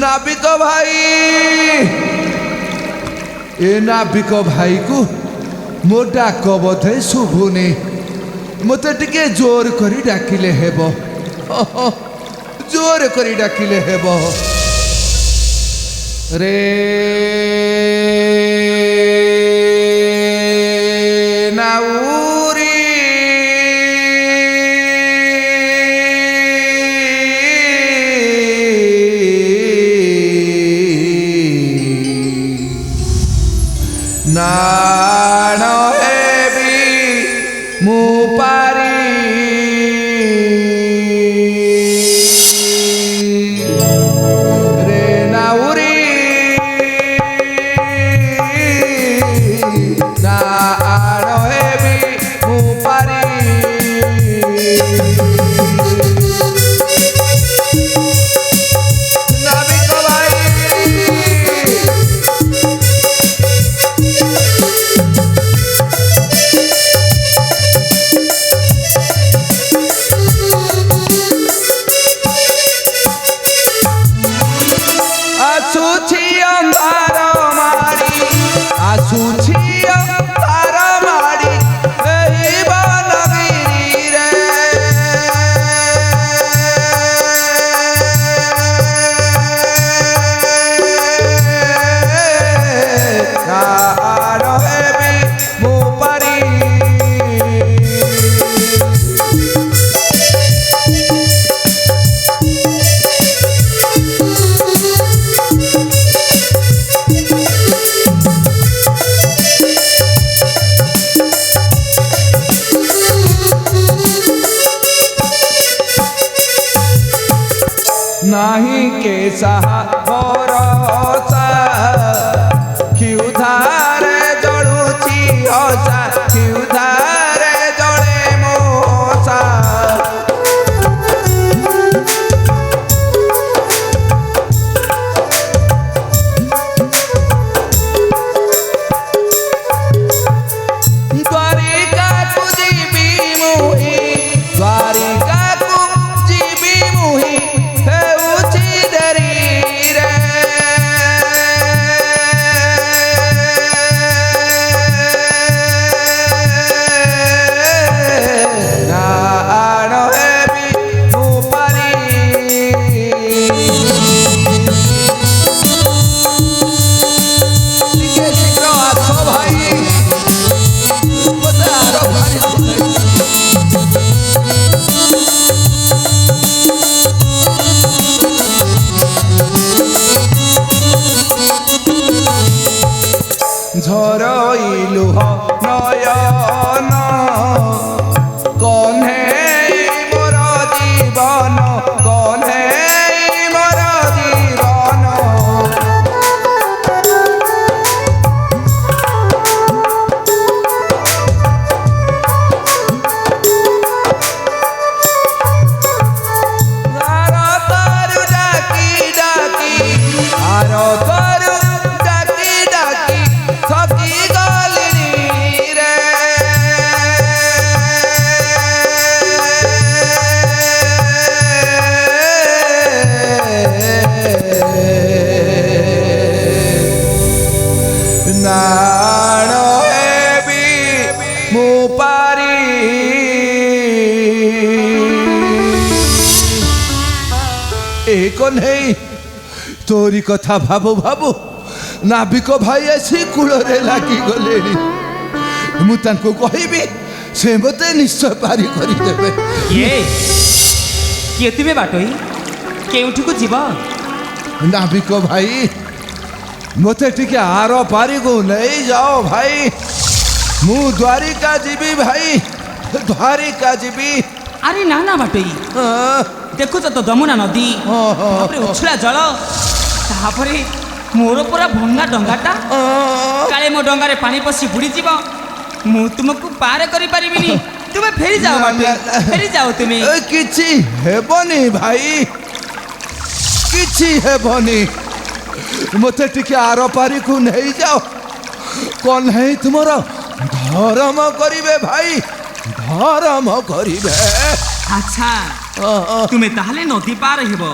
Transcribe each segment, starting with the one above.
नाविक भाई ए नाविक भाई को मो डाक बोधे शुभुनी मत टिके जोर करी डाकिले हेब जोर करी डाकिले हेब रे नाउरी नाण हेबी मु पारी रे नाउरी नाण हेबी मु पारी नाविक भाई आसुछि अंधार मारी आसुछि अंधार मारी एही बनगिरी रे नाण हेबी मु पारी नहीं के सहा भरोसा क्षुधारे जड़ुची हसा क्षुधारे जड़े मोसा द्वारिका को जीवी मुही द्वारिका को जीवी मुही झरइलुह नयन कन्हे मोर जीवन कन्हे मोर जीवन आर तरु डाकी डाकी आर तरु डाकी डाकी थकी गलिनी रे नाण हेबी मु पारी एक नहीं तोरी कथा भाबु भाबु नाविक भाई आसी कूल लगी गले मुझे कहबी से मत निश्चय पारी करदेवे किए तुमे बाटोई केउठी को जीव नाविक भाई मत टिके आर पारी को नहीं जाओ भाई मु द्वारिका जीवी भाई द्वारिका जीवी अरे ना ना बाटोई देखुच तो दमुना नदी उछला जल तापरे मोर पूरा भंगा डंगाटा काले मो डंगारे पानी पसी बुड़ी जीव मु तुमको पार करि परिबिनी तुमे फेरी जाओ बाटे फेरी जाओ तुमे किछि हेबनी भाई किछि हेबनी मते टिके आर पारी को नहीं जाओ कौन है तुमरा धर्म करिवे भाई धर्म करिवे अच्छा तुमे ताहले नदी पार हेबो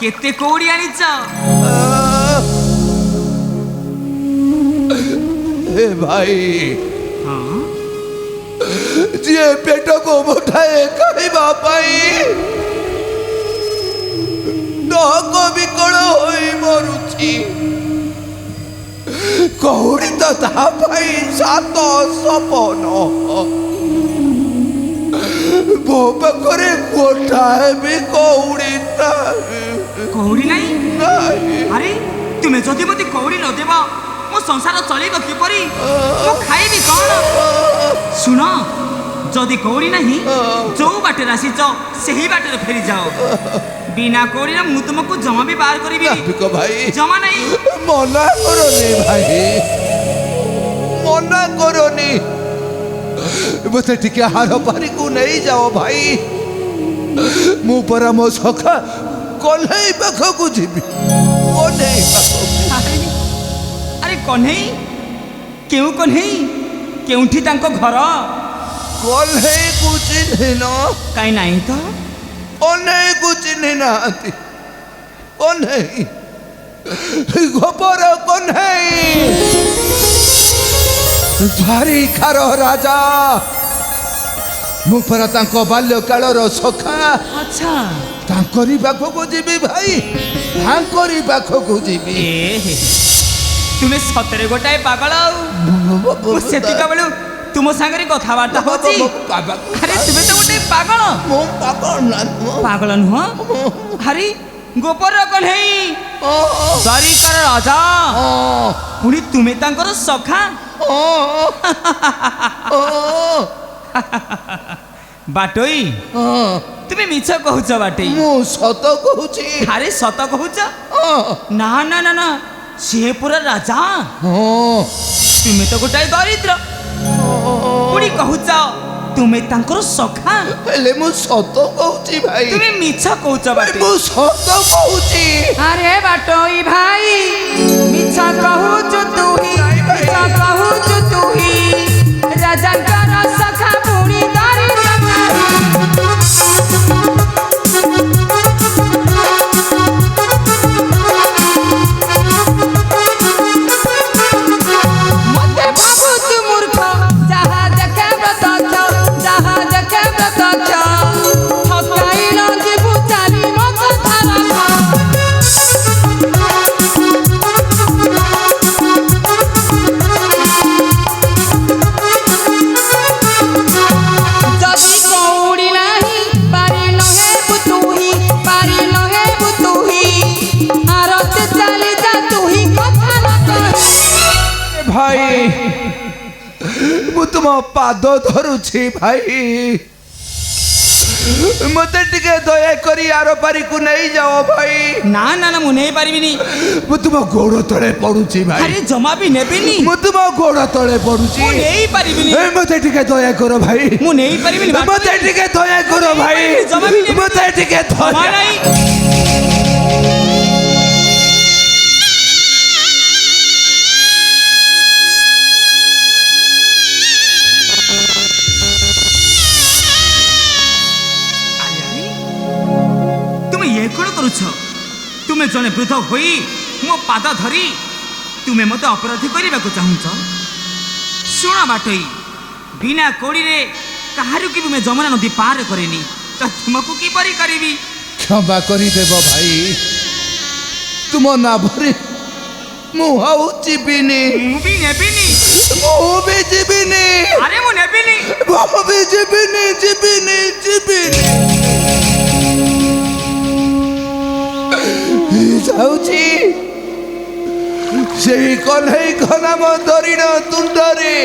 केते कौड़ी आनिच हे भाई हाँ जी पेट को मुठाए खाइबा पाई डक विकल होई मरुछि कौड़ी तो ता पाई सात सपन बो पाखरे गोटाए भी कौड़ी कौड़ी नहीं नहीं अरे तुमे जदि मते कौड़ी न देबा मो संसार चलेबो किपरि मो खाइबी कोन सुनो जदि कौड़ी नहीं जो बाटे रासिच सही बाटे फेरी जाओ बिना कौड़ी मु तुमको जमा भी बाहर करी नाभिक भाई जमा नहीं मना करोनी भाई मना करोनी मते टिके हार पारी को नहीं जाओ भाई मु परा मो सखा कन्हई पाख को जीवी कन्हई पाख अरे कन्हई केउ कन्हई केउठी तांको घर कन्हई को चिन्हिन काई नहीं तो कन्हई को चिन्हि नांती कन्हई गोबर कन्हई भारी खार राजा मु परा तांको बाल्य कालर सखा अच्छा तांकरी पाख को जीवी भाई तांकरी पाख को जीवी तुमे सतरे गोटाए पागल सेतिका बेलु तुम सांगरे कथाबार्ता होची अरे तुमे तो गोटे पागल पागल नुह अरे गोपर कन्हई द्वारिकार राजा पुणी तुमे तांकर सखा बाटोई तुमे मिछ कहूच बाटे मु सत कहूची अरे सत कहूच ना ना ना ना सी पूरा राजा तुमे तो गोटाए दरिद्र पुणी कहूच तुमे तांकर सखा हेले मु सत कहूची भाई तुमे मिछ कहूच बाटे मु सत कहूची अरे बाटोई भाई मिछ कहूच तू ही मिछ कहूच तू ही राजा कर सखा पुणी दरिद्र तुम पाद धरुछि भाई मते टिके दया करी आर पारी को नहीं जाओ भाई ना ना ना मु नहीं पारिबिनी मु तुम गोड़ तले पडुछि भाई अरे जमा भी नेबिनी मु तुम गोड़ तले पडुछि मु नहीं पारिबिनी मते टिके दया करो भाई मु नहीं पारिबिनी मते टिके दया करो भाई जमा भी नेबिनी मते टिके दया नहीं तुमे जने वृद्ध होई मो पाद धरी तुमे मते अपराधी करने को चाहूच शुण बाटई बिना कौड़ी रे कहारू की मैं जमुना नदी पार करेनी तो तुमको किपरि करिवि क्षमा करी देव भाई तुम ना भरी मु आउ जीविनी मु भी नेबिनी मु भी जीविनी अरे मु नेबिनी मु भी जीविनी जीविनी जीविनी जाऊची से कन्हई नाम धरिण तुंडरे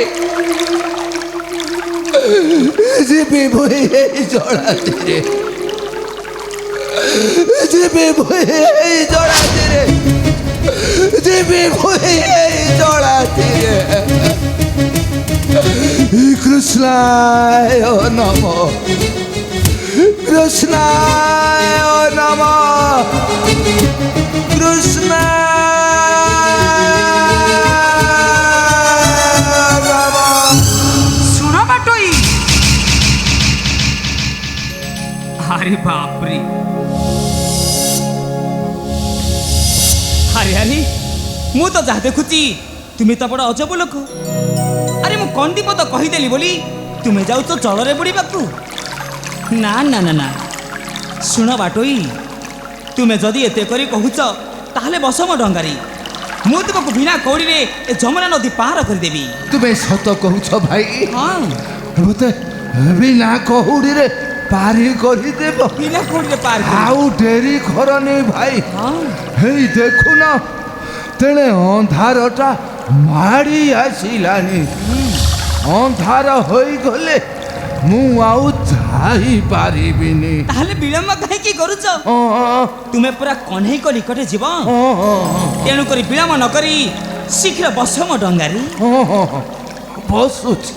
जीवी भई जड़ा रे जीवी भई जड़ा रे जीवी भई जड़ा रे कृष्णाय नमः कृष्णाय नमः कृष्ण अरे बाप रे अरे अरे मु तो जहाँ देखुची तुम्हें तो बड़ अजब लोक अरे मु कंदीप तो कहीदेली बोली तुम्हें जाऊ तो जल बुड़ाकू ना ना ना ना शुण बाटोई तुम्हें जदि एत करी कहूच ताहले बस मो डंगारी मु तुमको बिना कौड़ी रे ए जमुना नदी पार करदेवी तुम्हें सत कहूछ भाई हाँ मते बिना कहुड़ी रे पारी करी देब बिना कौड़ी रे पार आउ डेरी करनी भाई हाँ हे देखु ना तेने अंधारटा माड़ी आसिलानी अंधार होई गले मु आउ जाई पारिबिनी ताहले विलम्ब काहे की करूच तुम्हें पूरा कन्हई को निकटे जीव तेणु करी विलम्ब न करी शीघ्र बस मो डंगारी बसुच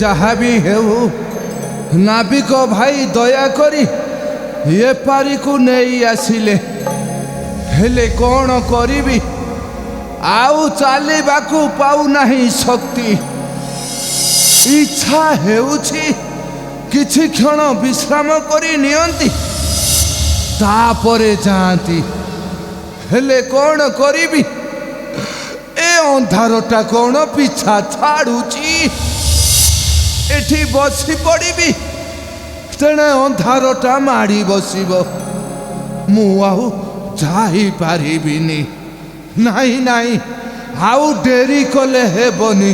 जहाँ भी हेउ नाविक भाई दया करी ये पारी को नहीं आसिले हेले कौन करिबी आउ चालिबाकू पाऊ नहीं शक्ति इच्छा हेउछि किछि क्षण विश्राम करी नियंती तापरे जाती हेले कौन करिबी ए अंधारटा कौन पिछा छाड़ुची एठी बसी पड़िबी तेणे अंधारटा माड़ी बसिब मु आउ जाई पारिबिनी नहीं नहीं आउ डेरी कले हेबनी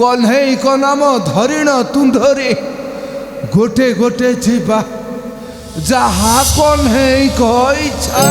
कन्हई को नाम धरिण तुंधरे गोटे गोटे जीवा जहा कन्हई को इच्छा